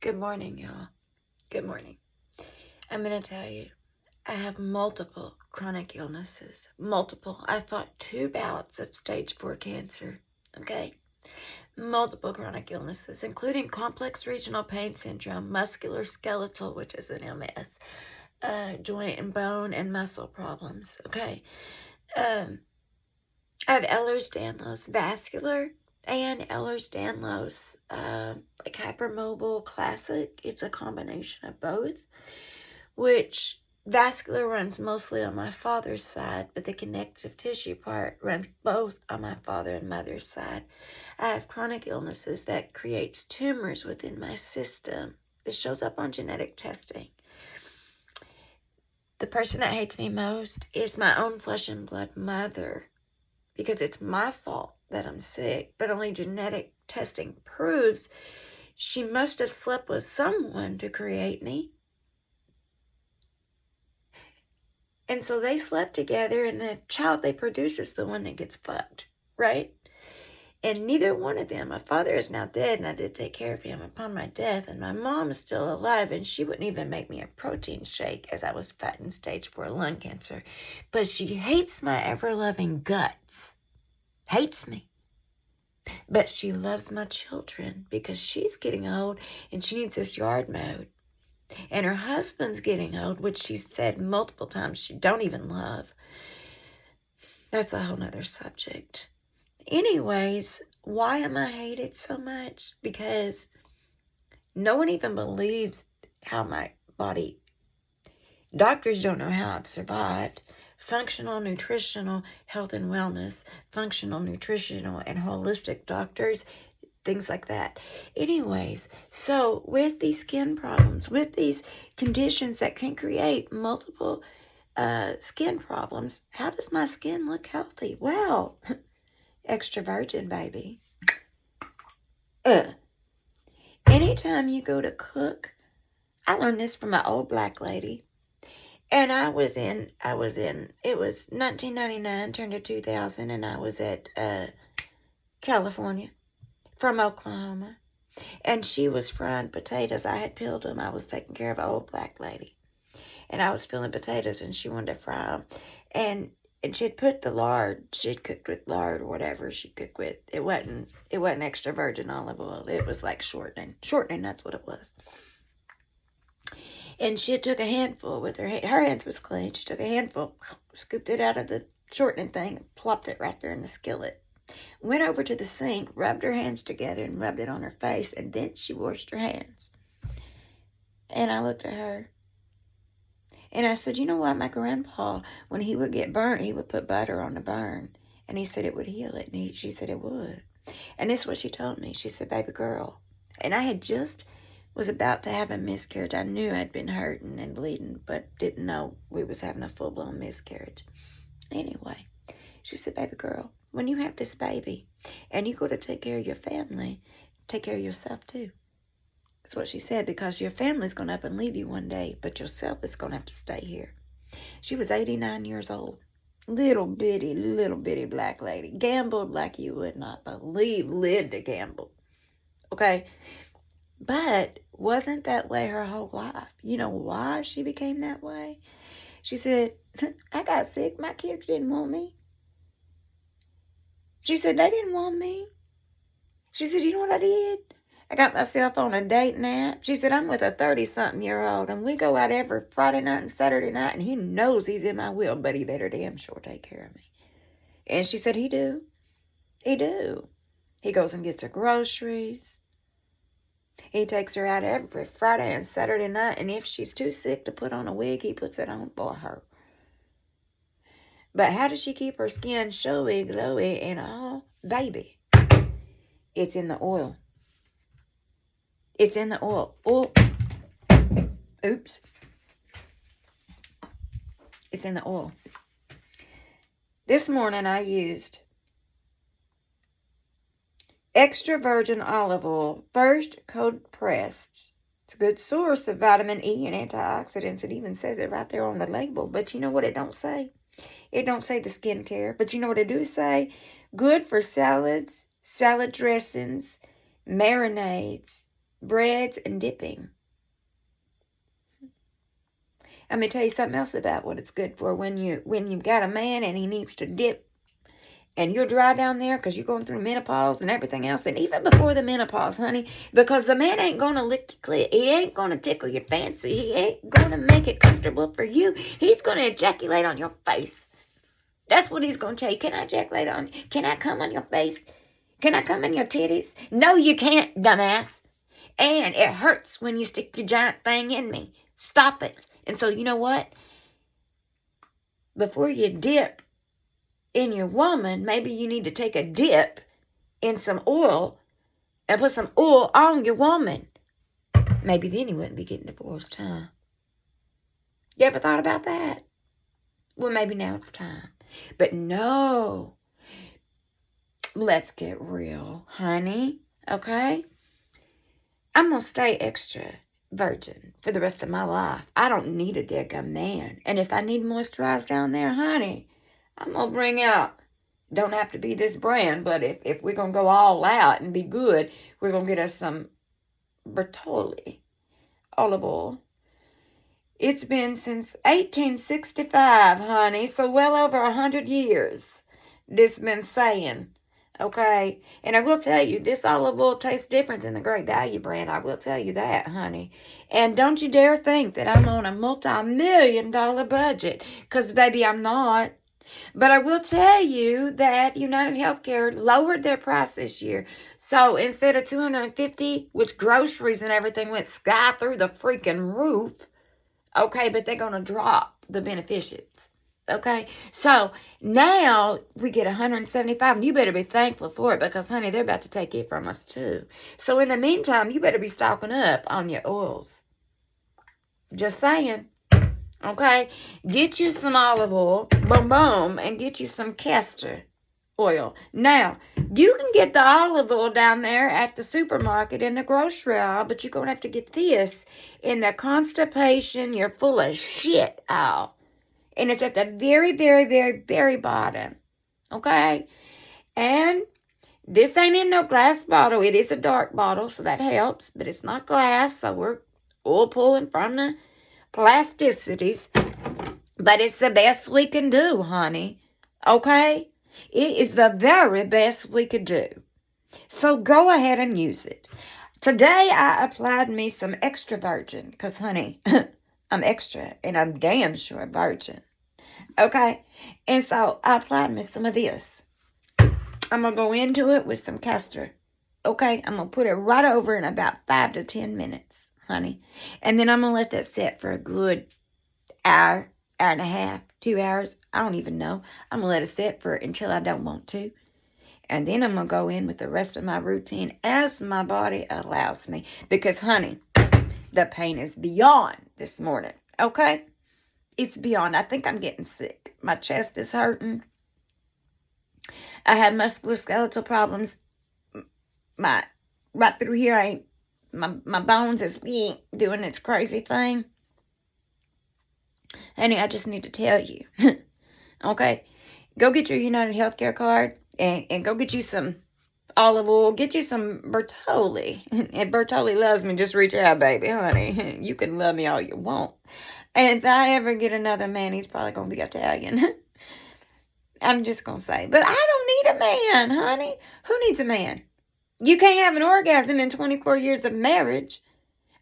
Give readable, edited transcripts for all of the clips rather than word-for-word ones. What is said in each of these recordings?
Good morning, y'all. Good morning. I'm going to tell you, I have multiple chronic illnesses. Multiple. I fought 2 bouts of stage 4 cancer. Okay? Multiple chronic illnesses, including complex regional pain syndrome, musculoskeletal, which is an MS, joint and bone and muscle problems. Okay? I have Ehlers-Danlos vascular and Ehlers-Danlos, like hypermobile classic. It's a combination of both, which vascular runs mostly on my father's side, but the connective tissue part runs both on my father and mother's side. I have chronic illnesses that creates tumors within my system. It shows up on genetic testing. The person that hates me most is my own flesh and blood mother, because it's my fault that I'm sick, but only genetic testing proves she must have slept with someone to create me. And so they slept together, and the child they produce is the one that gets fucked, right? And neither one of them, my father is now dead, and I did take care of him upon my death, and my mom is still alive, and she wouldn't even make me a protein shake as I was fighting stage 4 lung cancer. But she hates my ever-loving guts. Hates me. But she loves my children because she's getting old and she needs this yard mowed. And her husband's getting old, which she's said multiple times she don't even love. That's a whole nother subject. Anyways, why am I hated so much? Because no one even believes how my body, doctors don't know how it survived. Functional, nutritional, health and wellness, functional, nutritional, and holistic doctors, things like that. Anyways, so with these skin problems, with these conditions that can create multiple skin problems, how does my skin look healthy? Well, extra virgin, baby. Anytime you go to cook, I learned this from my old black lady. And it was 1999, turned to 2000, and I was at California from Oklahoma. And she was frying potatoes. I had peeled them. I was taking care of an old black lady. And I was peeling potatoes, and she wanted to fry them. And she had put the lard. She had cooked with lard or whatever she cooked with. It wasn't extra virgin olive oil. It was like shortening. Shortening, that's what it was. And she took a handful with her hands was clean. She took a handful, scooped it out of the shortening thing, and plopped it right there in the skillet. Went over to the sink, rubbed her hands together, and rubbed it on her face, and then she washed her hands. And I looked at her, and I said, you know what, my grandpa, when he would get burnt, he would put butter on the burn, and he said it would heal it, and she said it would. And this is what she told me. She said, baby girl, and I had just was about to have a miscarriage. I knew I'd been hurting and bleeding, but didn't know we was having a full-blown miscarriage. Anyway, she said, baby girl, when you have this baby and you go to take care of your family, take care of yourself too. That's what she said, because your family's going to up and leave you one day, but yourself is going to have to stay here. She was 89 years old. Little bitty black lady. Gambled like you would not believe. Lived to gamble. Okay? But wasn't that way her whole life. You know why she became that way? She said, I got sick. My kids didn't want me. She said, they didn't want me. She said, you know what I did? I got myself on a dating app. She said, I'm with a 30-something-year-old, and we go out every Friday night and Saturday night, and he knows he's in my will, but he better damn sure take care of me. And she said, he do. He do. He goes and gets her groceries. He takes her out every Friday and Saturday night, and if she's too sick to put on a wig, he puts it on for her. But how does she keep her skin showy, glowy, and all? Baby, it's in the oil. It's in the oil. Oops. It's in the oil. This morning I used extra virgin olive oil, first cold pressed. It's a good source of vitamin E and antioxidants. It even says it right there on the label. But you know what it don't say? It don't say the skincare. But you know what it do say? Good for salads, salad dressings, marinades, breads, and dipping. I'm going to tell you something else about what it's good for. When you've got a man and he needs to dip, and you're dry down there because you're going through menopause and everything else, and even before the menopause, honey, because the man ain't going to lick your clit. He ain't going to tickle your fancy. He ain't going to make it comfortable for you. He's going to ejaculate on your face. That's what he's going to tell you. Can I ejaculate on you? Can I come on your face? Can I come in your titties? No, you can't, dumbass. And it hurts when you stick your giant thing in me. Stop it. And so, you know what? Before you dip in your woman, maybe you need to take a dip in some oil and put some oil on your woman. Maybe then you wouldn't be getting divorced, huh? You ever thought about that? Well, maybe now it's time. But no. Let's get real, honey. Okay? I'm going to stay extra virgin for the rest of my life. I don't need a daggum man. And if I need moisturize down there, honey, I'm going to bring out, don't have to be this brand, but if we're going to go all out and be good, we're going to get us some Bertolli olive oil. It's been since 1865, honey, so well over 100 years this been saying. Okay, and I will tell you, this olive oil tastes different than the Great Value brand. I will tell you that, honey. And don't you dare think that I'm on a multi-million-dollar budget, because, baby, I'm not. But I will tell you that United Healthcare lowered their price this year. So instead of $250, which groceries and everything went sky through the freaking roof, okay, but they're going to drop the beneficiaries. Okay, so now we get $175, and you better be thankful for it because, honey, they're about to take it from us too. So in the meantime, you better be stocking up on your oils. Just saying. Okay, get you some olive oil, boom, boom, and get you some castor oil. Now, you can get the olive oil down there at the supermarket in the grocery aisle, but you're going to have to get this in the constipation, you're full of shit aisle. And it's at the very, very, very, very bottom. Okay? And this ain't in no glass bottle. It is a dark bottle, so that helps. But it's not glass, so we're all pulling from the plasticities. But it's the best we can do, honey. Okay? It is the very best we could do. So go ahead and use it. Today, I applied me some extra virgin. Because, honey, I'm extra. And I'm damn sure virgin. Okay, and so I applied me some of this. I'm going to go into it with some castor. Okay, I'm going to put it right over in about 5 to 10 minutes, honey. And then I'm going to let that sit for a good hour, hour and a half, 2 hours. I don't even know. I'm going to let it sit for until I don't want to. And then I'm going to go in with the rest of my routine as my body allows me. Because, honey, the pain is beyond this morning. Okay? It's beyond. I think I'm getting sick. My chest is hurting. I have musculoskeletal problems. My right through here, my bones is doing its crazy thing. Honey, I just need to tell you. Okay, go get your United Healthcare card and go get you some olive oil. Get you some Bertolli. And Bertolli loves me. Just reach out, baby, honey. You can love me all you want. And if I ever get another man, he's probably going to be Italian. I'm just going to say. But I don't need a man, honey. Who needs a man? You can't have an orgasm in 24 years of marriage.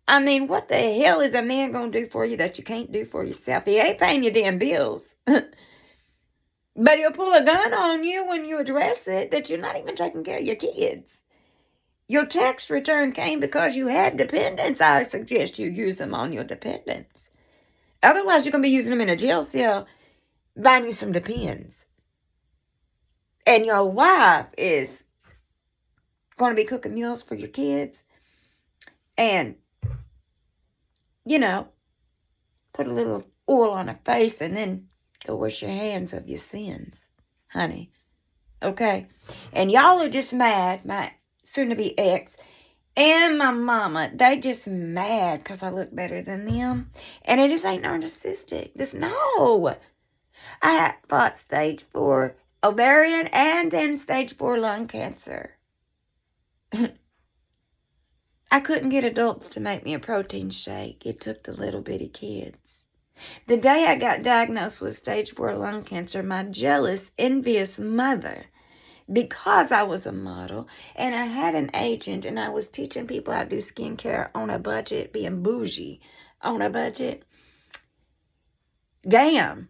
I mean, what the hell is a man going to do for you that you can't do for yourself? He ain't paying your damn bills. But he'll pull a gun on you when you address it that you're not even taking care of your kids. Your tax return came because you had dependents. I suggest you use them on your dependents. Otherwise, you're going to be using them in a jail cell, buying you some Depends. And your wife is going to be cooking meals for your kids. And, you know, put a little oil on her face and then go wash your hands of your sins, honey. Okay? And y'all are just mad, my soon-to-be ex and my mama, they just mad because I look better than them. And it just ain't narcissistic. No. I fought stage 4 ovarian and then stage 4 lung cancer. I I couldn't get adults to make me a protein shake. It took the little bitty kids. The day I got diagnosed with stage 4 lung cancer, my jealous, envious mother, because I was a model and I had an agent and I was teaching people how to do skincare on a budget, being bougie on a budget, damn,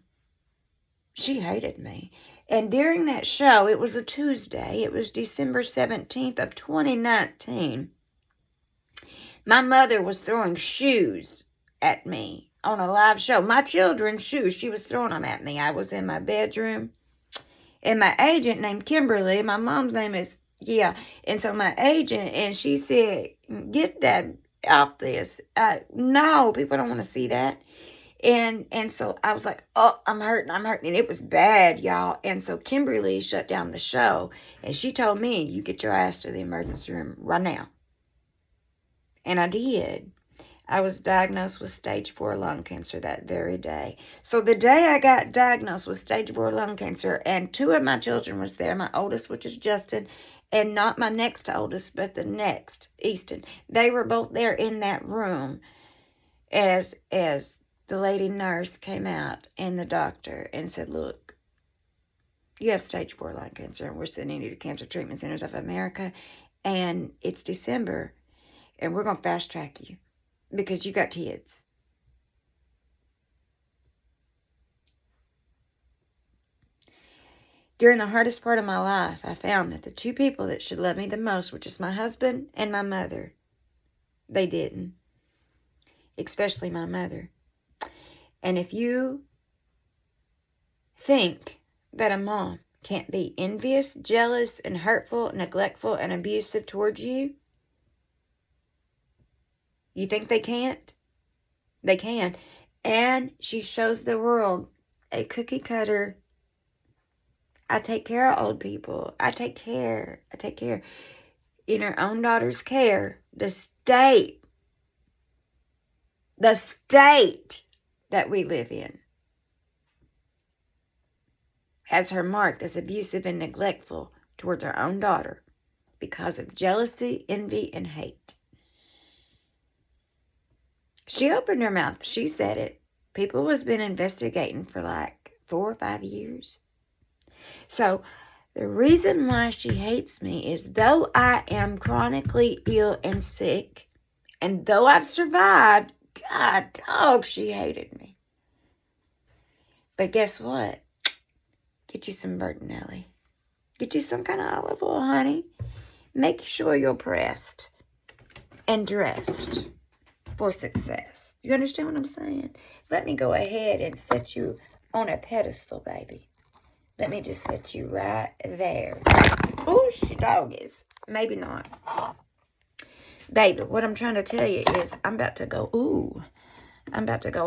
she hated me. And during that show, it was a Tuesday, it was December 17th of 2019, my mother was throwing shoes at me on a live show. My children's shoes, she was throwing them at me. I was in my bedroom. And my agent named Kimberly, my mom's name is, and so my agent, and she said, get that off this. No, people don't want to see that. And so I was like, oh, I'm hurting. And it was bad, y'all. And so Kimberly shut down the show, and she told me, you get your ass to the emergency room right now. And I did. I was diagnosed with stage 4 lung cancer that very day. So the day I got diagnosed with stage 4 lung cancer, and 2 of my children was there, my oldest, which is Justin, and not my next oldest, but the next, Easton. They were both there in that room as the lady nurse came out and the doctor and said, look, you have stage 4 lung cancer, and we're sending you to Cancer Treatment Centers of America, and it's December, and we're going to fast track you, because you got kids. During the hardest part of my life, I found that the 2 people that should love me the most, which is my husband and my mother, they didn't. Especially my mother. And if you think that a mom can't be envious, jealous, and hurtful, neglectful, and abusive towards you, you think they can't? They can. And she shows the world a cookie cutter. I take care of old people. I take care. In her own daughter's care, the state that we live in has her marked as abusive and neglectful towards her own daughter because of jealousy, envy, and hate. She opened her mouth. She said it. People has been investigating for like 4 or 5 years. So the reason why she hates me is, though I am chronically ill and sick, and though I've survived, God dog, she hated me. But guess what? Get you some Bertinelli. Get you some kind of olive oil, honey. Make sure you're pressed and dressed for success. You understand what I'm saying? Let me go ahead and set you on a pedestal, baby. Let me just set you right there. Oh, she doggies. Maybe not. Baby, what I'm trying to tell you is I'm about to go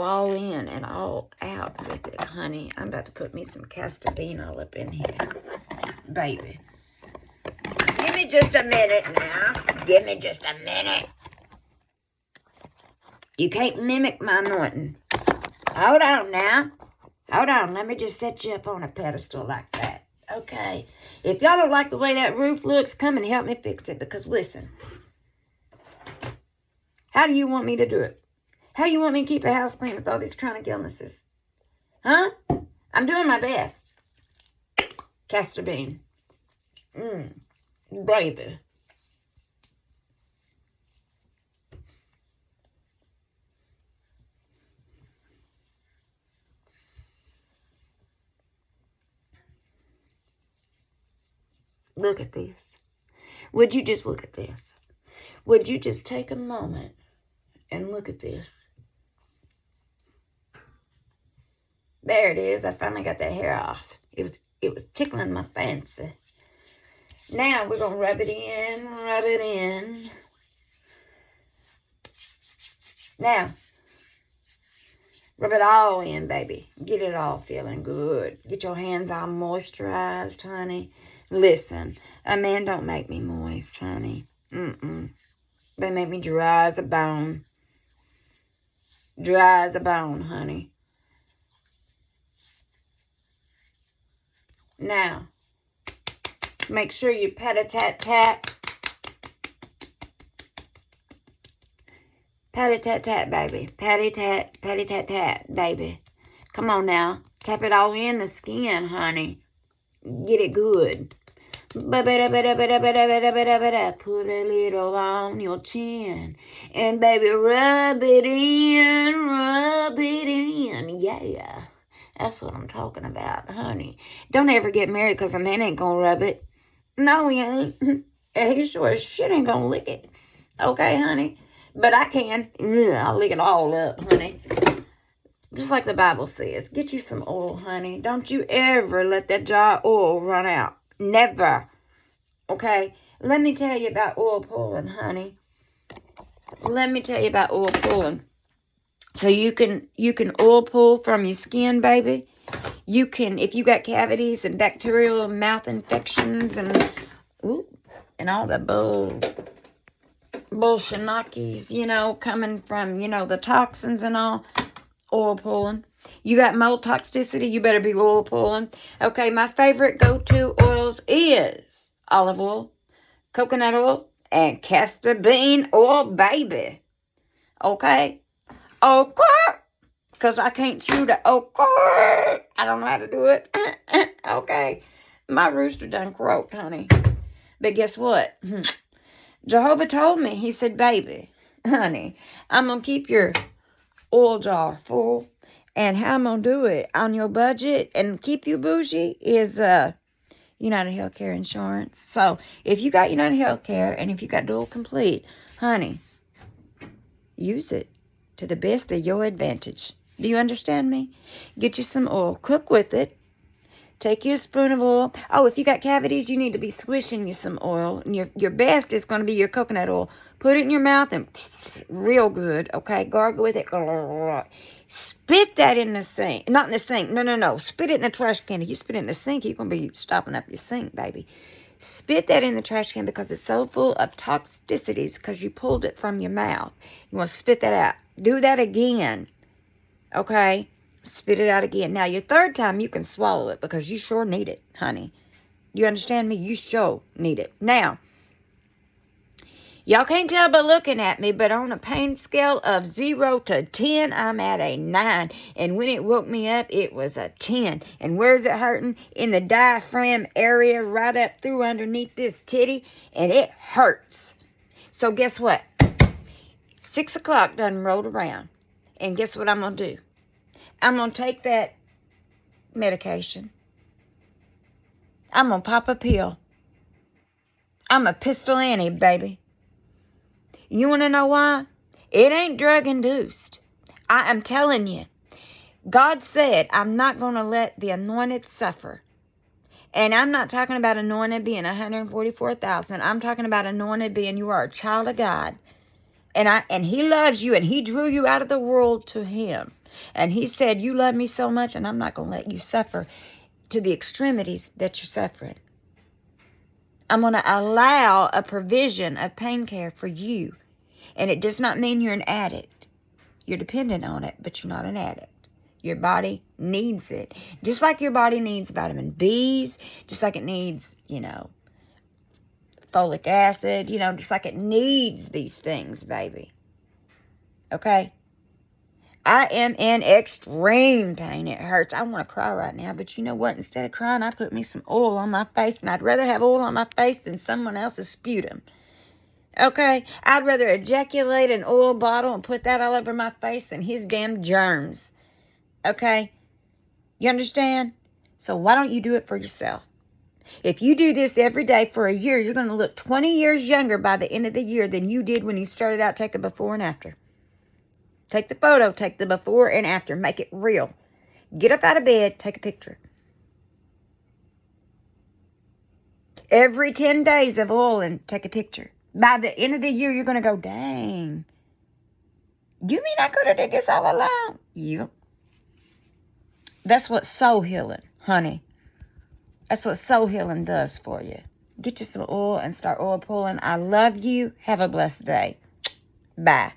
all in and all out with it, honey. I'm about to put me some castor bean all up in here. Baby. Give me just a minute now. Give me just a minute. You can't mimic my anointing. Hold on now. Hold on. Let me just set you up on a pedestal like that. Okay. If y'all don't like the way that roof looks, come and help me fix it. Because listen. How do you want me to do it? How you want me to keep a house clean with all these chronic illnesses? Huh? I'm doing my best. Castor bean. Baby. Look at this. Would you just look at this? Would you just take a moment and look at this? There it is. I finally got that hair off. It was tickling my fancy. Now we're going to rub it in. Now, rub it all in, baby. Get it all feeling good. Get your hands all moisturized, honey. Listen, a man don't make me moist, honey. They make me dry as a bone. Dry as a bone, honey. Now, make sure you pat-a-tat-tat Patty-tat-tat, baby. Patty-tat, patty-tat-tat, baby. Come on now. Tap it all in the skin, honey. Get it good. Put a little on your chin. And baby, rub it in, rub it in. Yeah. That's what I'm talking about, honey. Don't ever get married because a man ain't gonna rub it. No, he ain't. And he sure as shit ain't gonna lick it. Okay, honey? But I can. I'll lick it all up, honey. Just like the Bible says. Get you some oil, honey. Don't you ever let that jar of oil run out. Never. Okay? Let me tell you about oil pulling, honey. Let me tell you about oil pulling. So you can oil pull from your skin, baby. You can, if you got cavities and bacterial mouth infections and all the bullshinakis, coming from, the toxins and all, oil pulling. You got mold toxicity, you better be oil pulling. Okay, my favorite go-to oils is olive oil, coconut oil, and castor bean oil, baby. Okay? Okay? Because I can't chew the okay. I don't know how to do it. Okay? My rooster done croaked, honey. But guess what? Jehovah told me, he said, baby, honey, I'm going to keep your oil jar full. And how I'm going to do it on your budget and keep you bougie is United Healthcare Insurance. So if you got United Healthcare and if you got Dual Complete, honey, use it to the best of your advantage. Do you understand me? Get you some oil. Cook with it. Take you a spoon of oil. Oh, if you got cavities, you need to be swishing you some oil. And your best is going to be your coconut oil. Put it in your mouth and real good, okay? Gargle with it. Spit that in the sink. Not in the sink. No. Spit it in the trash can. If you spit it in the sink, you're going to be stopping up your sink, baby. Spit that in the trash can because it's so full of toxicities because you pulled it from your mouth. You want to spit that out. Do that again, okay? Spit it out again. Now, your third time, you can swallow it because you sure need it, honey. You understand me? You sure need it. Now, y'all can't tell by looking at me, but on a pain scale of 0 to 10, I'm at a 9. And when it woke me up, it was a 10. And where's it hurting? In the diaphragm area, right up through underneath this titty. And it hurts. So guess what? 6 o'clock done rolled around. And guess what I'm going to do? I'm going to take that medication. I'm going to pop a pill. I'm a Pistol Annie, baby. You want to know why? It ain't drug-induced. I am telling you. God said, I'm not going to let the anointed suffer. And I'm not talking about anointed being 144,000. I'm talking about anointed being you are a child of God. And he loves you, and he drew you out of the world to him. And he said, you love me so much, and I'm not going to let you suffer to the extremities that you're suffering. I'm going to allow a provision of pain care for you. And it does not mean you're an addict. You're dependent on it, but you're not an addict. Your body needs it. Just like your body needs vitamin B's, just like it needs, folic acid, just like it needs these things, baby. Okay? I am in extreme pain. It hurts. I want to cry right now, but you know what? Instead of crying, I put me some oil on my face, and I'd rather have oil on my face than someone else's sputum. Okay? I'd rather ejaculate an oil bottle and put that all over my face than his damn germs. Okay? You understand? So why don't you do it for yourself? If you do this every day for a year, you're going to look 20 years younger by the end of the year than you did when you started out taking before and after. Take the photo, take the before and after, make it real. Get up out of bed, take a picture. Every 10 days of oil and take a picture. By the end of the year, you're going to go, dang. You mean I could have did this all along? Yep. That's what soul healing, honey. That's what soul healing does for you. Get you some oil and start oil pulling. I love you. Have a blessed day. Bye.